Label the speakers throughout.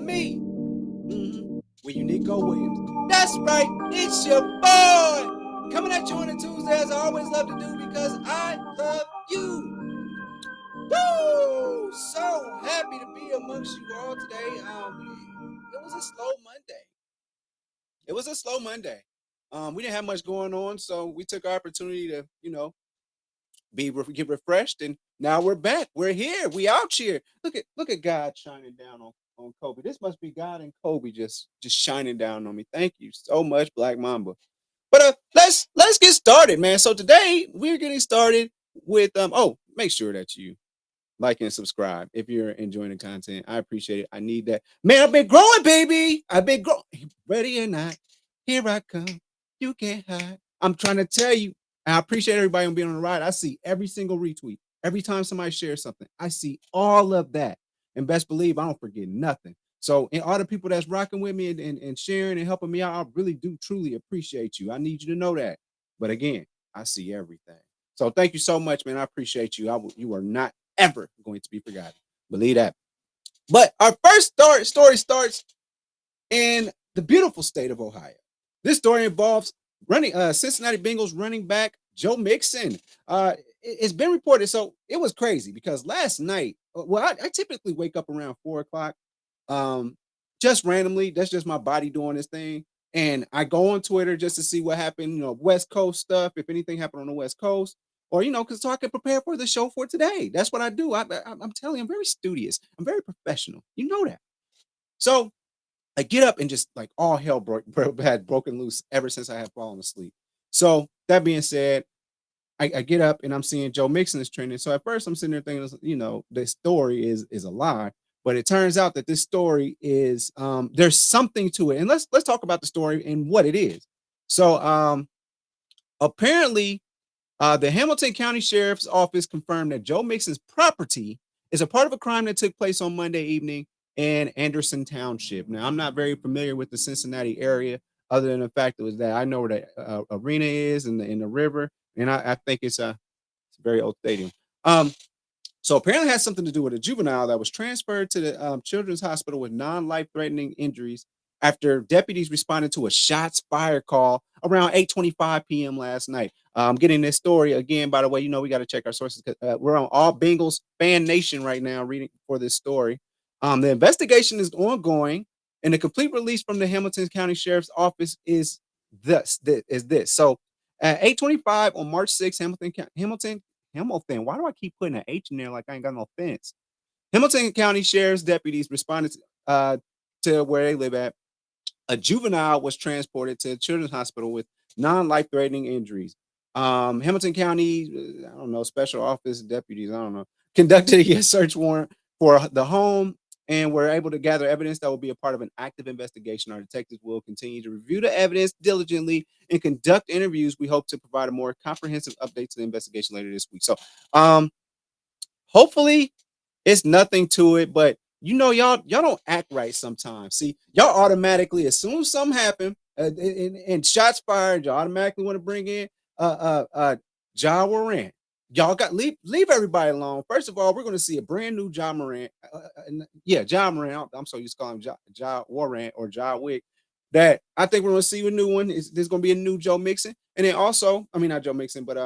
Speaker 1: me. With Unico Williams. That's right, it's your boy. Coming at you on a Tuesday, as I always love to do, because I love you. Woo! So happy to be amongst you all today. It was a slow Monday. It was a slow Monday. We didn't have much going on, so we took our opportunity to, get refreshed, and now we're back. We're here. We out here. Look at God shining down on Kobe. This must be God and Kobe just shining down on me. Thank you so much, Black Mamba. But let's get started, man. So today we're getting started with make sure that you like and subscribe if you're enjoying the content. I appreciate it. I need that. Man, I've been growing, baby. I've been growing. Ready or not, here I come. You can't hide. I'm trying to tell you. I appreciate everybody on being on the ride. I see every single retweet. Every time somebody shares something, I see all of that. And best believe I don't forget nothing. So, and all the people that's rocking with me and sharing and helping me out, I really do truly appreciate you. I need you to know that. But again, I see everything. So thank you so much, man. I appreciate you. You are not ever going to be forgotten. Believe that. But our first story starts in the beautiful state of Ohio. This story involves Cincinnati Bengals running back Joe Mixon. It's been reported. So it was crazy because last night, I typically wake up around 4 o'clock, just randomly. That's just my body doing this thing. And I go on Twitter just to see what happened, West Coast stuff, if anything happened on the West Coast, or, because so I can prepare for the show for today. That's what I do. I'm telling you, I'm very studious. I'm very professional. You know that. So I get up and just like all hell had broken loose ever since I had fallen asleep. So that being said, I get up and I'm seeing Joe Mixon is trending. So at first I'm sitting there thinking, this story is a lie, but it turns out that this story is there's something to it. And let's talk about the story and what it is. So apparently the Hamilton County Sheriff's Office confirmed that Joe Mixon's property is a part of a crime that took place on Monday evening in Anderson Township. Now, I'm not very familiar with the Cincinnati area, other than the fact that I know where the arena is in the river, and I think it's a very old stadium. So apparently it has something to do with a juvenile that was transferred to the Children's Hospital with non-life-threatening injuries after deputies responded to a shots fired call around 8:25 p.m. last night. I'm getting this story again, by the way, we got to check our sources. We're on All Bengals Fan Nation right now reading for this story. The investigation is ongoing, and the complete release from the Hamilton County Sheriff's Office is this. So at 8:25 on March 6th, Hamilton. Why do I keep putting an H in there like I ain't got no fence? Hamilton County Sheriff's deputies responded to where they live at. A juvenile was transported to the Children's Hospital with non-life-threatening injuries. Hamilton County, I don't know, Special Office deputies, I don't know, conducted a search warrant for the home and were able to gather evidence that will be a part of an active investigation. Our detectives will continue to review the evidence diligently and conduct interviews. We hope to provide a more comprehensive update to the investigation later this week. So, hopefully it's nothing to it, but y'all don't act right sometimes. See, y'all automatically, as soon as something happened and shots fired, y'all automatically want to bring in Ja Morant. Y'all got leave everybody alone. First of all, we're going to see a brand new Ja Morant. Ja Morant. I'm so used to calling him Ja Morant or Ja Wick. That I think we're going to see a new one. There's going to be a new Joe Mixon, and then also, I mean not Joe Mixon, but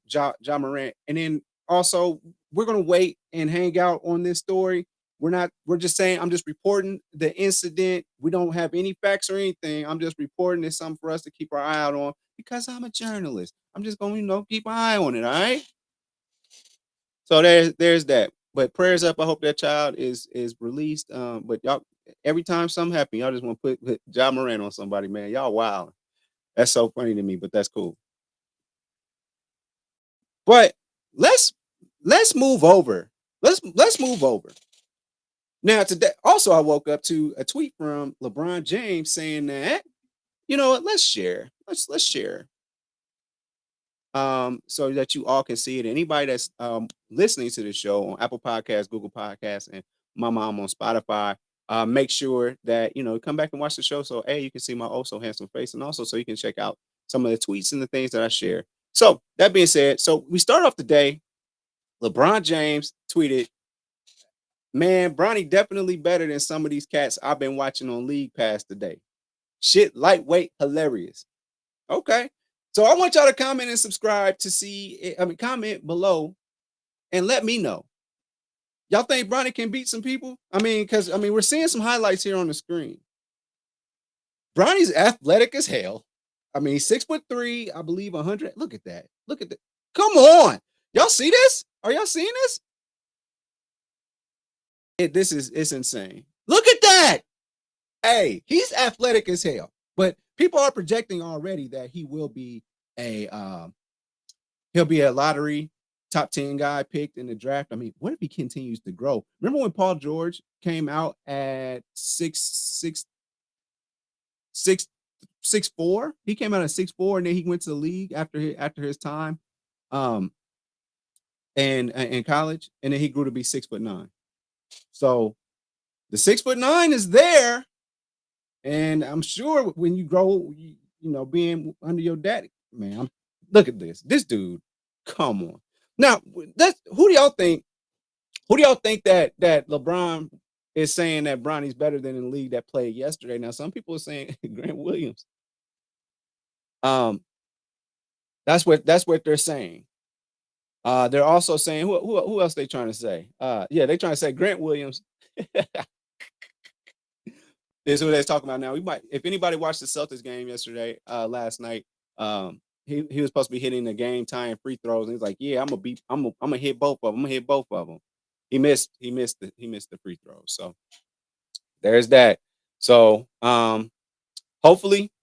Speaker 1: Ja Morant, and then also we're going to wait and hang out on this story. We're just saying, I'm just reporting the incident. We don't have any facts or anything. I'm just reporting it's something for us to keep our eye out on because I'm a journalist. I'm just going to, keep an eye on it. All right. So there's that. But prayers up. I hope that child is released. But y'all, every time something happens, y'all just want to put Ja Morant on somebody, man. Y'all wild. That's so funny to me, but that's cool. But let's move over. Let's move over. Now today, also I woke up to a tweet from LeBron James saying that, what, let's share. Let's share. So that you all can see it. Anybody that's listening to the show on Apple Podcasts, Google Podcasts, and my mom on Spotify, make sure that come back and watch the show. So you can see my also handsome face, and also so you can check out some of the tweets and the things that I share. So that being said, so we start off the day. LeBron James tweeted Man, Bronny definitely better than some of these cats I've been watching on League Pass today. Shit, lightweight, hilarious. Okay. So I want y'all to comment and subscribe to see. I mean, comment below and let me know. Y'all think Bronny can beat some people? We're seeing some highlights here on the screen. Bronny's athletic as hell. I mean, 6'3", I believe 100. Look at that. Look at that. Come on. Y'all see this? Are y'all seeing this? It's insane. Look at that. Hey, he's athletic as hell. But people are projecting already that a he'll be a lottery top 10 guy picked in the draft. I mean, what if he continues to grow? Remember when Paul George came out at 6'4"? He came out at 6'4", and then he went to the league after his time and in college, and then he grew to be 6'9". So the 6'9" is there, and I'm sure when you grow, being under your daddy, man. Look at this dude. Come on. Now, that's who do y'all think? Who do y'all think that LeBron is saying that Bronny's better than in the league that played yesterday? Now, some people are saying Grant Williams. Um, that's what they're saying. They're also saying who else they trying to say? Yeah, they trying to say Grant Williams is who they're talking about now. We might, if anybody watched the Celtics game yesterday, last night, he was supposed to be hitting the game tying free throws, and he's like, "Yeah, I'm gonna hit both of them. I'm gonna hit both of them." He missed the free throws. So there's that. So hopefully,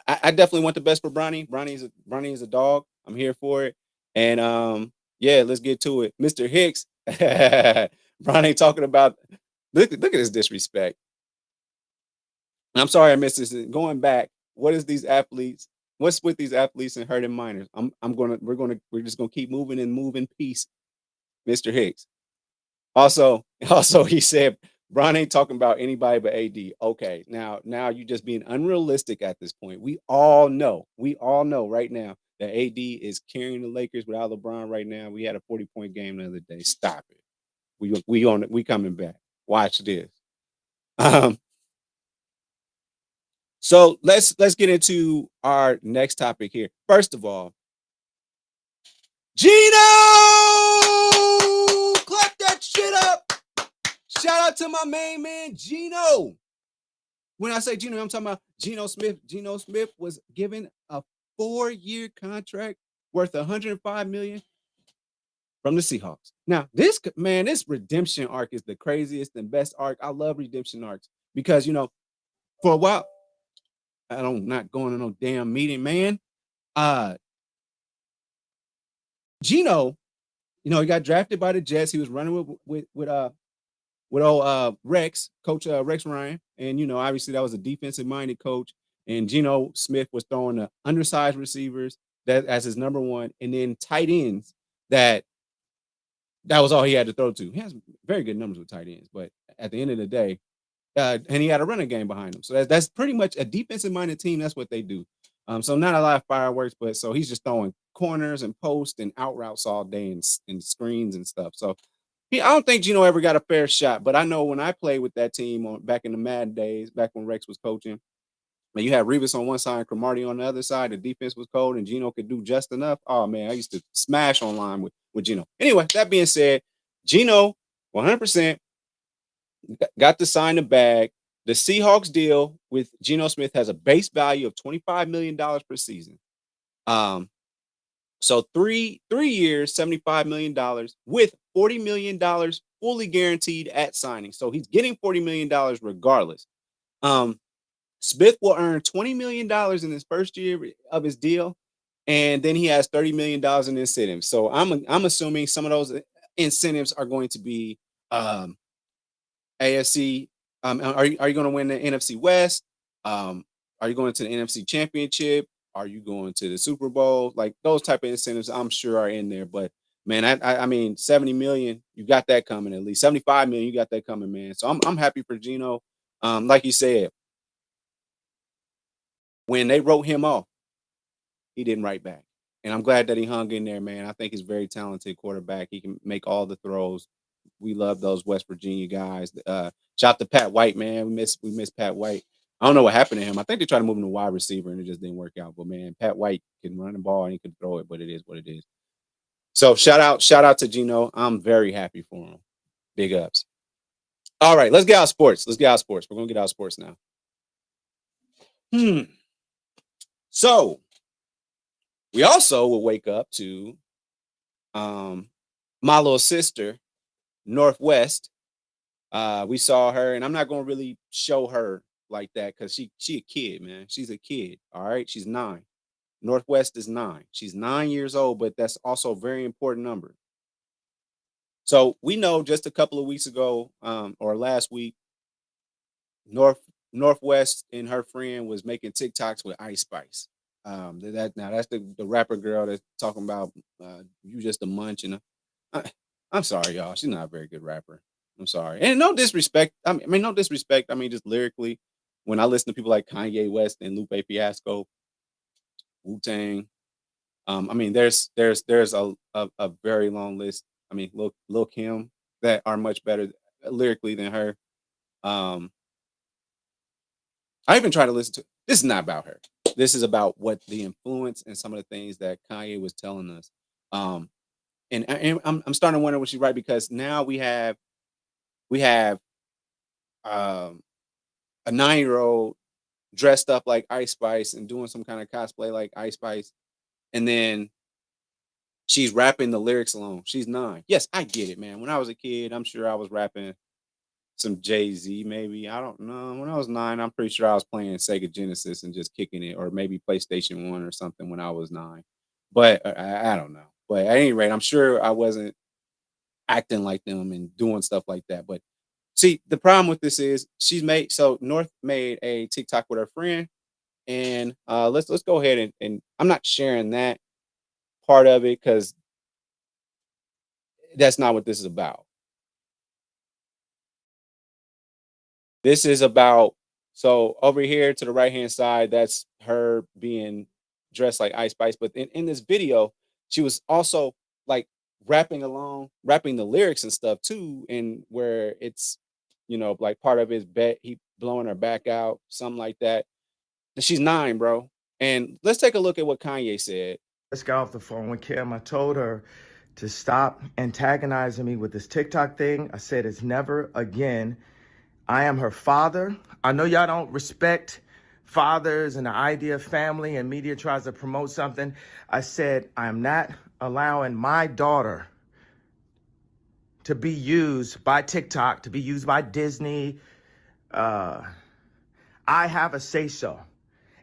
Speaker 1: I definitely want the best for Bronny. Bronny is a dog. I'm here for it. And yeah, let's get to it. Mr. Hicks, Bronny talking about look at his disrespect. I'm sorry I missed this. Going back, what's with these athletes and hurting minors? We're just gonna keep moving and move in peace, Mr. Hicks. Also, he said Bron ain't talking about anybody but AD. Okay, now you just being unrealistic at this point. We all know right now that AD is carrying the Lakers without LeBron right now. We had a 40-point game the other day. Stop it. We coming back. Watch this. Um, so let's get into our next topic here. First of all, Gino! Clap that shit up. Shout out to my main man, Gino. When I say Gino, I'm talking about Geno Smith. Geno Smith was given a 4-year contract worth $105 million from the Seahawks. Now, this redemption arc is the craziest and best arc. I love redemption arcs because for a while, I'm not going to no damn meeting, man. Geno, he got drafted by the Jets. He was running with old Rex, Coach Rex Ryan. And, obviously that was a defensive minded coach. And Geno Smith was throwing the undersized receivers that as his number one, and then tight ends that was all he had to throw to. He has very good numbers with tight ends, but at the end of the day, and he had a running game behind him. So that's pretty much a defensive minded team. That's what they do. So not a lot of fireworks, but so he's just throwing corners and posts and out routes all day and screens and stuff. So I don't think Gino ever got a fair shot, but I know when I played with that team back in the Madden days, back when Rex was coaching, and you had Revis on one side and Cromartie on the other side, the defense was cold and Gino could do just enough. Oh man, I used to smash online with Gino. Anyway, that being said, Gino 100% got to sign the bag. The Seahawks deal with Geno Smith has a base value of $25 million per season. So three years, $75 million with $40 million fully guaranteed at signing. So he's getting $40 million regardless. Smith will earn $20 million in his first year of his deal, and then he has $30 million in incentives. So I'm assuming some of those incentives are going to be AFC. Are you going to win the NFC West? Are you going to the NFC Championship? Are you going to the Super Bowl? Like those type of incentives, I'm sure are in there. But man, I mean, 70 million, you got that coming at least. 75 million, you got that coming, man. So I'm happy for Gino. Like you said, when they wrote him off, he didn't write back. And I'm glad that he hung in there, man. I think he's a very talented quarterback. He can make all the throws. we love those West Virginia guys. Shout out to Pat White, man. We miss Pat White. I don't know what happened to him. I think they tried to move him to wide receiver and it just didn't work out. But man, Pat White can run the ball and he can throw it, but it is what it is. So shout out to Gino. I'm very happy for him. Big ups. All right, let's get out of sports. Let's get out of sports. We're gonna get out of sports now. Hmm. So we also will wake up to um my little sister, Northwest. We saw her, and I'm not gonna really show her like that because she a kid, man. She's a kid. All right, she's 9. Northwest is 9. She's 9 years old, but that's also a very important number. So we know just a couple of weeks ago, or last week, North Northwest and her friend was making TikToks with Ice Spice. That's the rapper girl that's talking about you just a munch and I, I'm sorry, y'all. She's not a very good rapper. I'm sorry, and no disrespect. I mean, no disrespect. I mean, just lyrically, when I listen to people like Kanye West and Lupe Fiasco, Wu Tang, I mean, there's a very long list. I mean, Lil Kim that are much better lyrically than her. Um, I even try to listen to. This is not about her. This is about what the influence and some of the things that Kanye was telling us. Um, and I'm starting to wonder what she's right because now we have um, a 9-year-old dressed up like Ice Spice and doing some kind of cosplay like Ice Spice, and then she's rapping the lyrics along. She's 9. Yes, I get it, man. When I was a kid, I'm sure I was rapping some Jay-Z, maybe. I don't know. When I was 9, I'm pretty sure I was playing Sega Genesis and just kicking it, or maybe PlayStation 1 or something when I was 9. But I don't know. But at any rate, I'm sure I wasn't acting like them and doing stuff like that. But see, the problem with this is North made a TikTok with her friend, and let's go ahead and I'm not sharing that part of it because that's not what this is about. This is about so over here to the right hand side, that's her being dressed like Ice Spice. But in this video, she was also like rapping along, rapping the lyrics and stuff too, and where it's like part of his bet, he blowing her back out, something like that. And she's 9, bro. And let's take a look at what Kanye said.
Speaker 2: Just got off the phone with Kim. I told her to stop antagonizing me with this TikTok thing. I said it's never again. I am her father. I know y'all don't respect fathers and the idea of family, and media tries to promote something. I said I'm not allowing my daughter to be used by TikTok, to be used by Disney. Uh, I have a say so.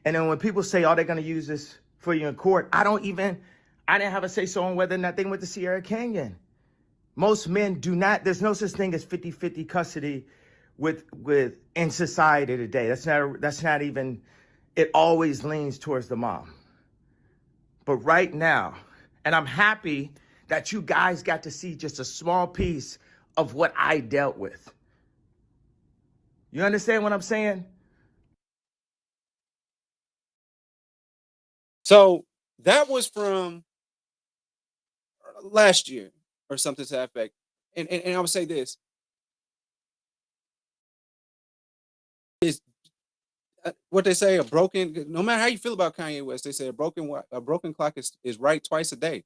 Speaker 2: And then when people say, "Oh, they're gonna use this for you in court," I didn't have a say so on whether or not they went to Sierra Canyon. Most men do not. There's no such thing as 50-50 custody with in society today. That's not even. It always leans towards the mom. But right now, and I'm happy that you guys got to see just a small piece of what I dealt with. You understand what I'm saying?
Speaker 1: So that was from last year or something to that effect. And I would say this is what they say, a broken no matter how you feel about Kanye West, they say a broken clock is right twice a day.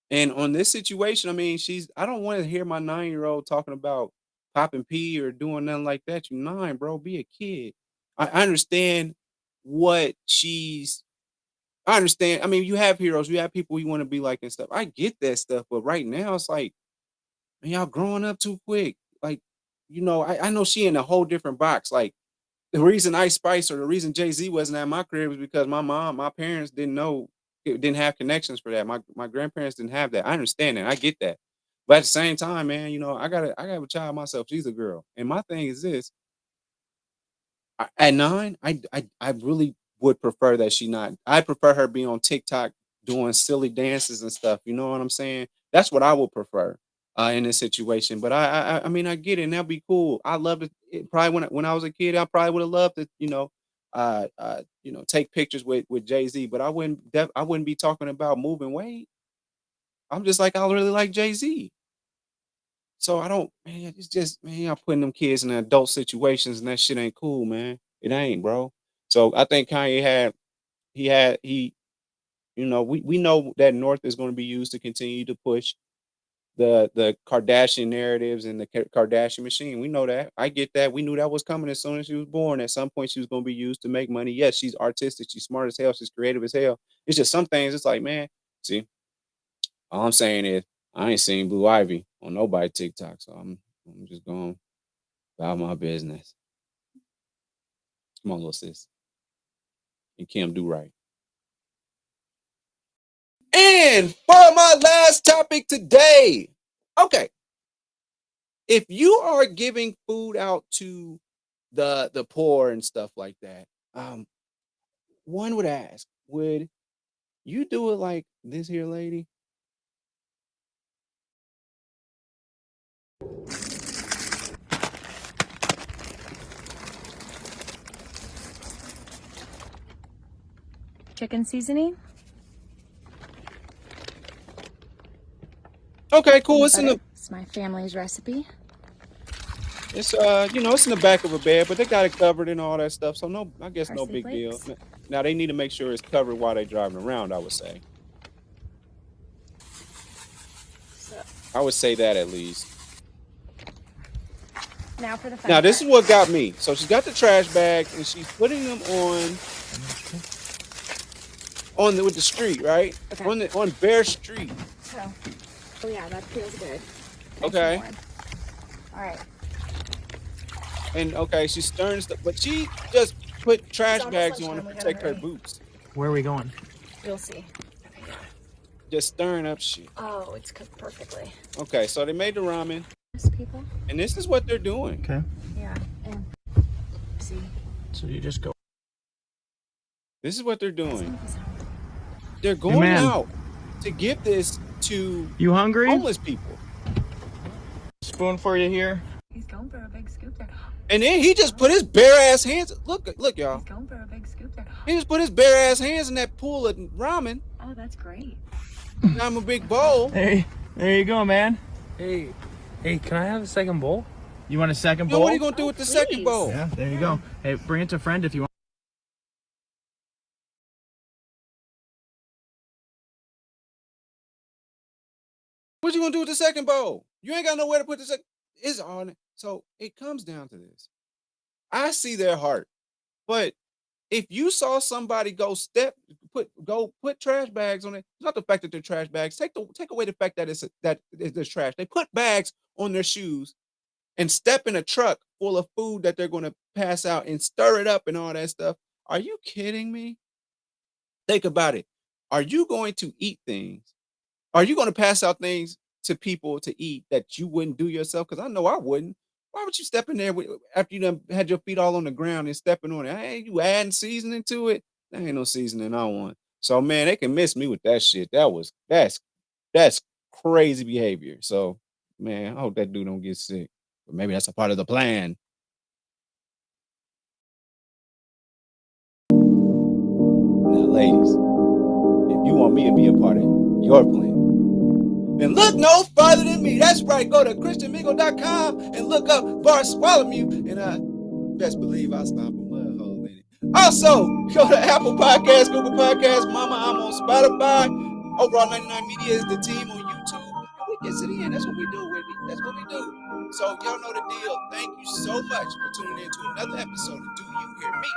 Speaker 1: And on this situation, I mean, I don't want to hear my 9-year-old talking about popping pee or doing nothing like that. You 9, bro, be a kid. I understand what she's I understand. I mean, you have heroes, you have people you want to be like and stuff. I get that stuff, but right now it's like, man, y'all growing up too quick. Like, I know she in a whole different box. Like the reason Ice Spice or the reason Jay-Z wasn't at my crib was because my parents didn't have connections for that. My grandparents didn't have that. I understand that. I get that. But at the same time, man, I got a child myself. She's a girl. And my thing is this. At 9, I really would prefer that she not. I prefer her being on TikTok doing silly dances and stuff. You know what I'm saying? That's what I would prefer in this situation. But I mean, I get it. And that'd be cool. I love it. Probably when I was a kid, I probably would have loved to, take pictures with Jay Z. But I wouldn't be talking about moving weight. I'm just like I really like Jay Z. So I don't, man. It's just, man, y'all putting them kids in adult situations, and that shit ain't cool, man. It ain't, bro. So I think Kanye he, we know that North is going to be used to continue to push the Kardashian narratives and the Kardashian machine. We know that. I get that. We knew that was coming as soon as she was born. At some point, she was going to be used to make money. Yes, she's artistic. She's smart as hell. She's creative as hell. It's just some things. It's like, man, see, all I'm saying is I ain't seen Blue Ivy on nobody TikTok, so I'm just going about my business. Come on, little sis, and Kim, do right. And for my last topic today, okay, if you are giving food out to the poor and stuff like that, one would ask, would you do it like this here lady?
Speaker 3: Chicken seasoning.
Speaker 1: Okay, cool. It's in the
Speaker 3: It's my family's recipe.
Speaker 1: it's it's in the back of a bed, but they got it covered and all that stuff. So no, I guess no
Speaker 3: Parsley
Speaker 1: big deal.
Speaker 3: flakes.
Speaker 1: Now they need to make sure it's covered while they're driving around, I would say. I would say that at least.
Speaker 3: Now for the fun
Speaker 1: Now this
Speaker 3: part.
Speaker 1: is what got me. So she's got the trash bags and she's putting them with the street, right?
Speaker 3: Okay.
Speaker 1: On Bear Street.
Speaker 3: Oh yeah, that feels good.
Speaker 1: Okay.
Speaker 3: Nice and warm. All right.
Speaker 1: And okay, she's stirring stuff, but she just put trash
Speaker 3: almost
Speaker 1: bags on to
Speaker 3: lunchtime, we gotta
Speaker 1: protect her
Speaker 3: hurry.
Speaker 1: boots.
Speaker 4: Where are we going?
Speaker 3: You'll see.
Speaker 1: Just stirring up shit.
Speaker 3: Oh, it's cooked perfectly.
Speaker 1: Okay, so they made the ramen,
Speaker 3: Yes, people.
Speaker 1: and this is what they're doing.
Speaker 4: Okay.
Speaker 3: Yeah. And see.
Speaker 4: So you just go.
Speaker 1: This is what they're doing. They're going
Speaker 4: man.
Speaker 1: out to give this to
Speaker 4: You hungry?
Speaker 1: homeless people.
Speaker 4: Spoon for you here.
Speaker 3: He's going for a big scoop there.
Speaker 1: And then he just put his bare ass hands. Look, y'all.
Speaker 3: He's going for a big scoop there.
Speaker 1: He just put his bare ass hands in that pool of ramen.
Speaker 3: Oh, that's great.
Speaker 1: Now I'm a big bowl.
Speaker 4: Hey, there you go, man.
Speaker 5: Hey, can I have a second bowl?
Speaker 4: You want a second
Speaker 1: Yo,
Speaker 4: bowl?
Speaker 1: what are you gonna do with the second
Speaker 3: please.
Speaker 1: bowl?
Speaker 4: Yeah, there you go. Hey, bring it to a friend if you want.
Speaker 1: What you gonna do with the second bowl? You ain't got nowhere to put the second. It's on it. So it comes down to this. I see their heart, but if you saw somebody go put trash bags on it, it's not the fact that they're trash bags. Take away the fact that there's trash. They put bags on their shoes and step in a truck full of food that they're going to pass out and stir it up and all that stuff. Are you kidding me? Think about it. Are you going to eat things? Are you going to pass out things to people to eat that you wouldn't do yourself? Because I know I wouldn't. Why would you step in there after you done had your feet all on the ground and stepping on it? Hey, you adding seasoning to it? There ain't no seasoning I want. So man, they can miss me with that shit. That's crazy behavior. So man, I hope that dude don't get sick. But maybe that's a part of the plan. Now, ladies, if you want me to be a part of your plan, then look no further than me. That's right. Go to christianmingle.com and look up Bartholomew. And best believe I stomp a mud hole in it. Also, go to Apple Podcasts, Google Podcasts, Mama, I'm on Spotify. Overall 99 Media is the team on YouTube. And we get it in. That's what we do, Whitney. That's what we do. So y'all know the deal. Thank you so much for tuning in to another episode of Do You Hear Me?